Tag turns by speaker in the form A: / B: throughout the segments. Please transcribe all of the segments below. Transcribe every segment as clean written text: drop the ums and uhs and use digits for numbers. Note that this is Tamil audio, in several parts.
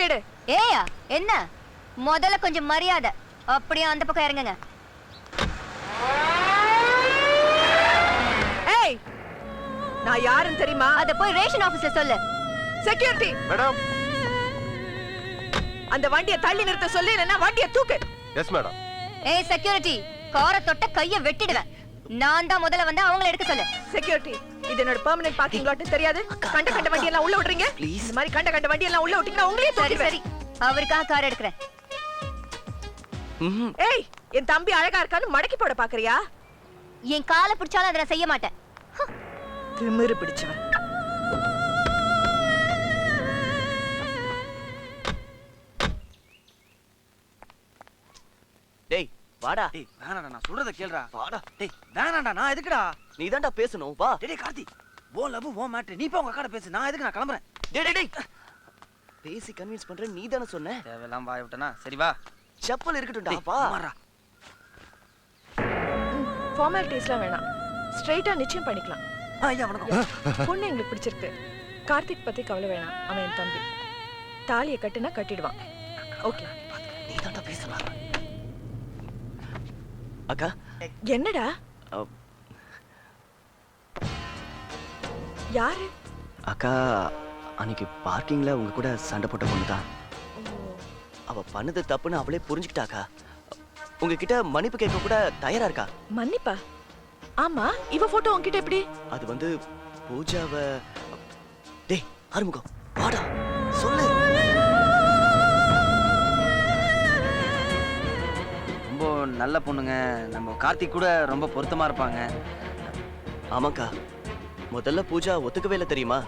A: திருப்பிடு.
B: ஏயா என்ன? முதல்ல கொஞ்சம் மரியாதை. அப்படியே அந்த பக்கம் இறங்குங்க.
A: ஏய், நான் யாருன்னு தெரியுமா?
B: அத போய் ரேஷன் ஆபீஸ்ல சொல்லு.
A: Security
C: madam.
A: அந்த வண்டியை தள்ளி நிறுத்த சொல்லு, இல்லைன்னா வண்டியை தூக்கு.
C: Yes madam.
B: ஏய் செக்யூரிட்டி, காரை தொட்ட கைய வெட்டிடுவேன். நான் தான் முதல்ல வந்து அவங்கள எடுக்க சொல்லு.
A: செக்யூரிட்டி, இது என்னோட பெர்மனன்ட் பார்க்கிங் லாட் தெரியாது? கண்ட வண்டி எல்லாம் உள்ள விடுறீங்க? இந்த மாதிரி கண்ட வண்டி எல்லாம் உள்ள விட்டீங்கன்னா உங்களையே
B: சரி
A: தூக்கிடுவேன்.
B: சரி, அவருக்காக கார் எடுக்கிறேன்.
A: ஏய், என் தம்பி அழகா இருக்கான்னு மடக்கி போட பாக்குறியா?
B: என் காலை பிடிச்சாலும் அதை நான் செய்ய மாட்டேன்.
A: திமிரு பிடிச்சவன்.
D: டேய் வாடா.
E: டேய் வேணாடா, நான் சொல்றத கேளுடா.
D: வாடா.
E: டேய் வேணாடா, நான் எதுக்குடா?
D: நீ தான்டா பேசணும், வா.
E: டேய் கார்த்தி, ஓ லவ் ஓ மேட்டர், நீ போய் உங்க அக்காட பேசு. நான் எதுக்கு, நான் கிளம்புறேன்.
D: டேய் டேய் டேய், பேசி கன்வின்ஸ் பண்ற நீ தானே சொன்ன.
E: தேவையெல்லாம் வாய் விட்டனா? சரி வா.
D: செப்பல் இருக்கட்டும்டா, வா.
E: மாறா.
A: ஃபார்மாலிட்டிஸ்லாம் வேணாம், ஸ்ட்ரைட்டா நிச்சயம் பண்ணிக்கலாம்.
E: ஐயா வணக்கம்.
A: பொண்ணு எங்களுக்கு பிடிச்சிருக்கு. கார்த்திக் பத்தி கவலை வேணாம், அவன் என் தம்பி. தாலியை கட்டுனா கட்டிடுவான். ஓகே,
D: நீ தான்டா பேசலாம். அக்கா
A: என்னடா? யாரு?
D: அக்கா அன்னைக்கு பார்க்கிங்ல உங்க கூட சண்டை போட்ட பொண்ணுதான். அவ பண்ணது தப்புன்னு அவளே புரிஞ்சுக்கிட்டாக்கா. உங்ககிட்ட மன்னிப்பு கேட்க கூட தயாரா இருக்கா.
A: மன்னிப்பா? ஆமா, இவ போட்டோ உன்கிட்ட எப்படி?
D: அது வந்து பூஜாவ. டேய் ஆறுமுகம், வாடா சொல்லு.
E: ரொம்ப நல்ல பொண்ணுங்க. நம்ம கார்த்திக் கூட ரொம்ப பொருத்தமா இருப்பாங்க.
D: ஆமாக்கா, முதல்ல பூஜா ஒத்துக்கவே இல்லை தெரியுமா.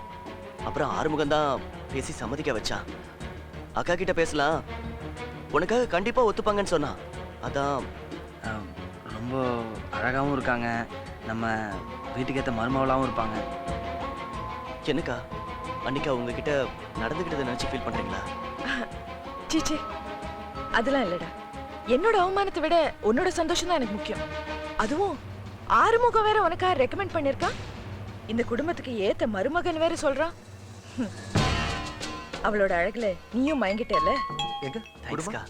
D: அப்புறம் ஆறுமுகம் தான் பேசி சம்மதிக்க வச்சான். அக்கா கிட்ட பேசலாம், உனக்காக கண்டிப்பா ஒத்துப்பாங்கன்னு சொன்னான். அதான்.
E: ரொம்ப அழகாவும் இருக்காங்க. நம்ம வீட்டுக்கு ஏற்ற மருமவளாவும் இருப்பாங்க.
D: என்னக்கா அன்னைக்கா உங்ககிட்ட நடந்துக்கிட்டதை நினைச்சு ஃபீல் பண்றீங்களா?
A: சீச்சி, அதெல்லாம் இல்லடா. என்னோட அவமானத்தை விட உன்னோட சந்தோஷம் தான் எனக்கு முக்கியம். அதுவும் ஆறுமுகம் வேற உனக்காக ரெக்கமெண்ட் பண்ணிருக்கான். இந்த குடும்பத்துக்கு ஏத்த மருமகன் வேற சொல்றான். அவளோட அழகுல நீயும் மயங்கிட்டல.
C: எங்க
D: தேங்க்ஸ்க்கா.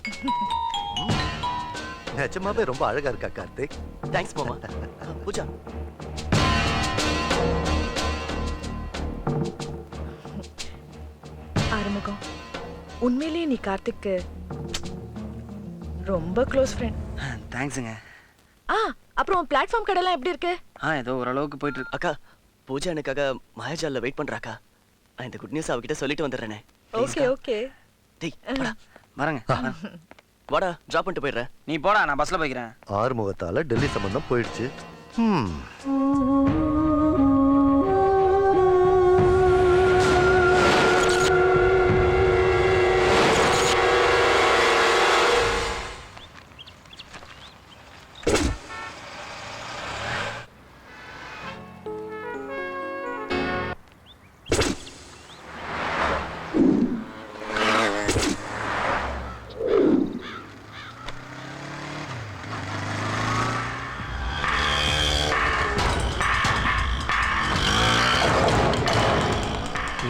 C: நிஜமாவே ரொம்ப அழகா இருக்கா கார்த்திக்.
D: தேங்க்ஸ் மாமா. பூஜா
A: ஆறுமுகம், உண்மையிலேயே நீ கார்த்திக்கு ரொம்ப க்ளோஸ் ஃப்ரெண்ட்.
E: தேங்க்ஸுங்க.
A: அப்புறம் பிளாட்ஃபார்ம் கடைலாம் எப்படி இருக்கு?
E: ஏதோ ஓரளவுக்கு போயிட்டு இருக்கு.
D: அக்கா, பூஜா எனக்காக மாயாஜால்ல வெயிட் பண்றாக்கா. நான் இந்த குட் நியூஸ் அவகிட்ட சொல்லிட்டு வந்துடுறேனே.
A: Okay okay.
D: டேய் வாடா.
E: வரேங்க.
D: வாடா, டிராப் பண்ணிட்டு போயிடுறேன்.
E: நீ போடா, நான் பஸ்ல போய்க்கிறேன்.
C: ஆறுமுகத்தால டெல்லி சம்பந்தம் போயிடுச்சு.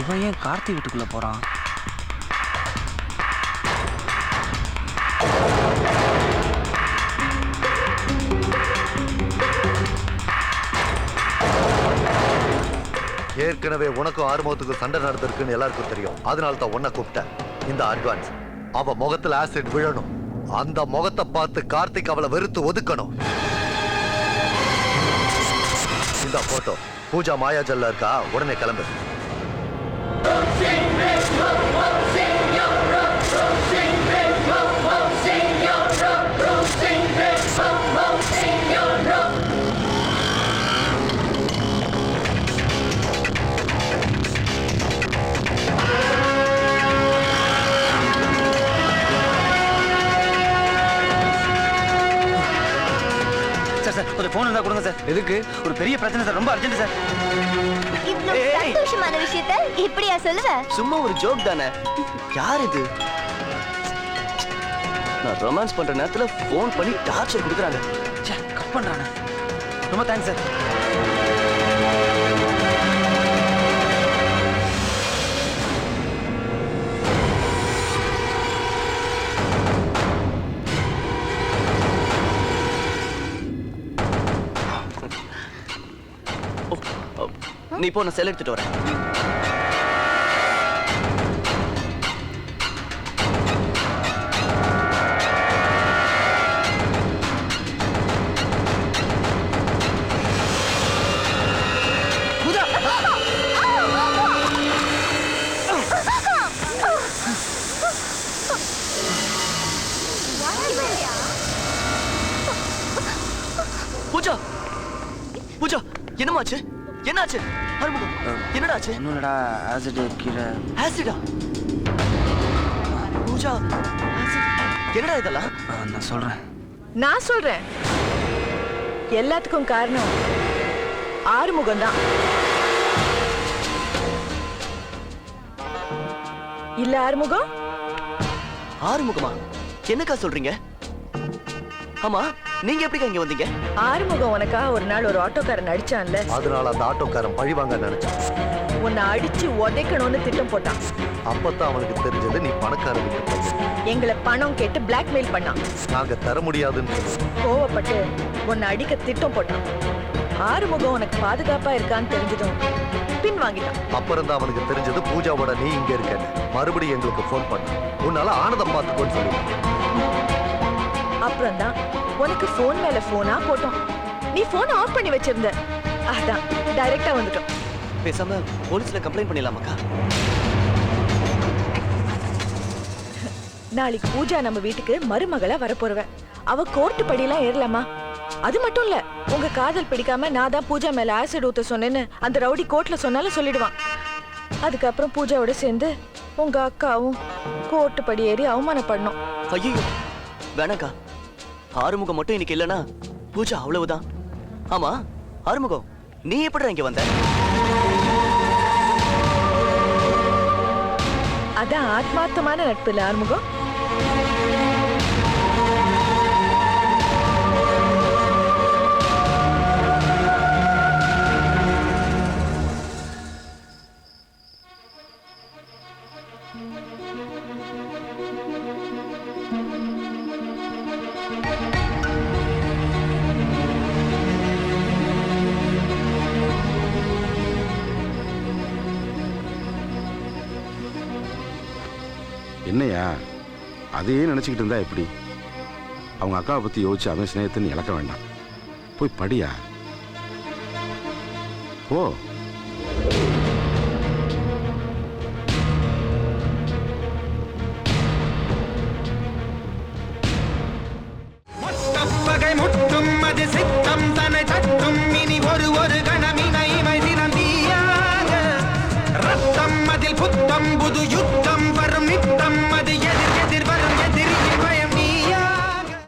E: இவன் ஏன் கார்த்தி வீட்டுக்குள்ள போறான்?
C: ஏற்கனவே உனக்கும் ஆறுமுகத்துக்கும் சண்டை நடந்திருக்குன்னு எல்லாருக்கும் தெரியும். அதனால தான் உன்னை கூப்பிட்டேன். இந்த அட்வான்ஸ் அவ முகத்துல ஆசிட் விழணும். அந்த முகத்தை பார்த்து கார்த்திக் அவளை வெறுத்து ஒதுக்கணும். இந்த போட்டோ பூஜா மாயாஜல்ல இருக்கா. உடனே கிளம்பு.
E: சார் ஒரு ஃபோன் இருந்தா கொடுங்க சார். எதுக்கு? ஒரு பெரிய பிரச்சனை சார், ரொம்ப அர்ஜென்ட் சார்.
B: இவ்வளவு சந்தோஷமான விஷயத்தை இப்படியா சொல்லுவ?
D: சும்மா ஒரு ஜோக் தானே. யார் இது? நான் ரொமான்ஸ் பண்ற நேரத்துல ஃபோன் பண்ணி டார்ச்சர் கொடுக்குறாங்க.
E: கட் பண்றானே. ரொம்ப தேங்க்ஸ் சார்.
D: நீ போ, நான் செல் எடுத்துட்டு வரேன். பூஜா, பூஜா, என்னமாச்சு? என்னாச்சு? ஆறுமுகம், என்னடா ஆச்சு?
E: ஒன்றும் இல்லடா, ஆசிட் கீரை.
D: ஆசிடா? பூஜா, ஆசிட். என்னடா இதெல்லாம்?
E: நான் சொல்கிறேன்.
A: நான் சொல்றேன், எல்லாத்துக்கும் காரணம் ஆறுமுகம் தான். இல்ல ஆறுமுகம்?
D: ஆறுமுகமா? என்னக்கா சொல்றீங்க? ஆமா, நீங்க எப்படிக்கா இங்க வந்தீங்க?
A: ஆறுமுகம் உனக்காக ஒரு நாள் ஒரு ஆட்டோக்காரன் அடிச்சான்ல,
C: அதனால அந்த ஆட்டோக்காரன் பழிவாங்க நினைச்சான்.
A: உன்னை அடிச்சு உதைக்கணும்னு திட்டம் போட்டான்.
C: அப்பதான் அவனுக்கு தெரிஞ்சது நீ பணக்கார வீட்டு பையன்.
A: எங்களை பணம் கேட்டு பிளாக்மெயில் பண்ணான்.
C: நாங்க தர முடியாதுன்னு சொன்னோம்.
A: கோவப்பட்டு உன்னை அடிக்க திட்டம் போட்டான். ஆறுமுகம் உனக்கு பாதுகாப்பா இருக்கான்னு தெரிஞ்சதும் பின் வாங்கிட்டான்.
C: அப்புறம் தான் அவனுக்கு தெரிஞ்சது பூஜாவோட நீ இங்க இருக்கன்னு. மறுபடியும் எங்களுக்கு ஃபோன் பண்ண, உன்னால ஆனந்தம் பார்த்துக்கோன்னு சொல்லி.
A: அப்புறம் தான் உனக்கு போன் மேல போனா போட்டோம். நீ போன் ஆஃப் பண்ணி வச்சிருந்த, அதான் டைரக்டா வந்துட்டோம்.
D: பேசாம போலீஸ்ல கம்ப்ளைண்ட் பண்ணிடலாமாக்கா?
A: நாளைக்கு பூஜா நம்ம வீட்டுக்கு மருமகளா வரப்போறவ. அவ கோர்ட்டு படியெல்லாம் ஏறலாமா? அது மட்டும் இல்ல, உங்க காதல் பிடிக்காம நான் தான் பூஜா மேல ஆசிட் ஊத்த சொன்னேன்னு அந்த ரவுடி கோர்ட்ல சொன்னாலும் சொல்லிடுவான். அதுக்கப்புறம் பூஜாவோட சேர்ந்து உங்க அக்காவும் கோர்ட்டு படி ஏறி அவமானப்படணும்.
D: ஐயோ, வேணாக்கா. ஆறுமுகம் மட்டும் இன்னைக்கு இல்லைன்னா பூஜா அவ்வளவுதான். ஆமா, ஆறுமுகம், நீ எப்படி இங்க வந்த?
A: அதான் ஆத்மார்த்தமான நட்பு இல்ல ஆறுமுகம்?
F: என்னையா அதையே நினச்சிக்கிட்டு இருந்தா எப்படி? அவங்க அக்காவை பற்றி யோசிச்சு அவன் சிநேகத்தை நீ இழக்க வேண்டாம். போய் படியா, ஓ.